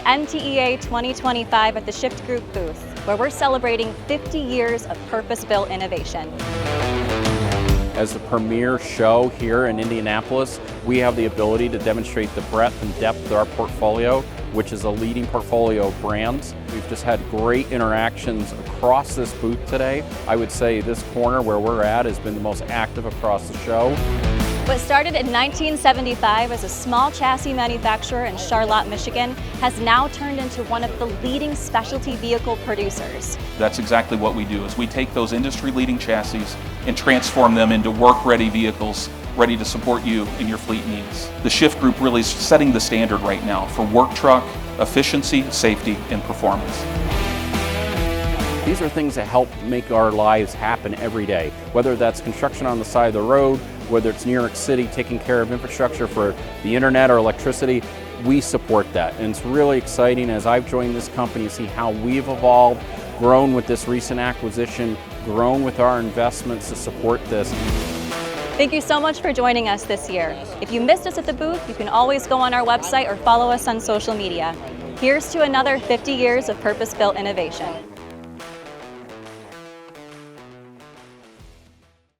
NTEA 2025 at the Shyft Group booth, where we're celebrating 50 years of purpose-built innovation. As the premier show here in Indianapolis, we have the ability to demonstrate the breadth and depth of our portfolio, which is a leading portfolio of brands. We've just had great interactions across this booth today. I would say this corner where we're at has been the most active across the show. What started in 1975 as a small chassis manufacturer in Charlotte, Michigan, has now turned into one of the leading specialty vehicle producers. That's exactly what we do, is we take those industry-leading chassis and transform them into work-ready vehicles ready to support you in your fleet needs. The Shyft Group really is setting the standard right now for work truck efficiency, safety, and performance. These are things that help make our lives happen every day, whether that's construction on the side of the road, whether it's New York City taking care of infrastructure for the internet or electricity. We support that, and it's really exciting as I've joined this company to see how we've evolved, grown with this recent acquisition, grown with our investments to support this. Thank you so much for joining us this year. If you missed us at the booth, you can always go on our website or follow us on social media. Here's to another 50 years of purpose-built innovation.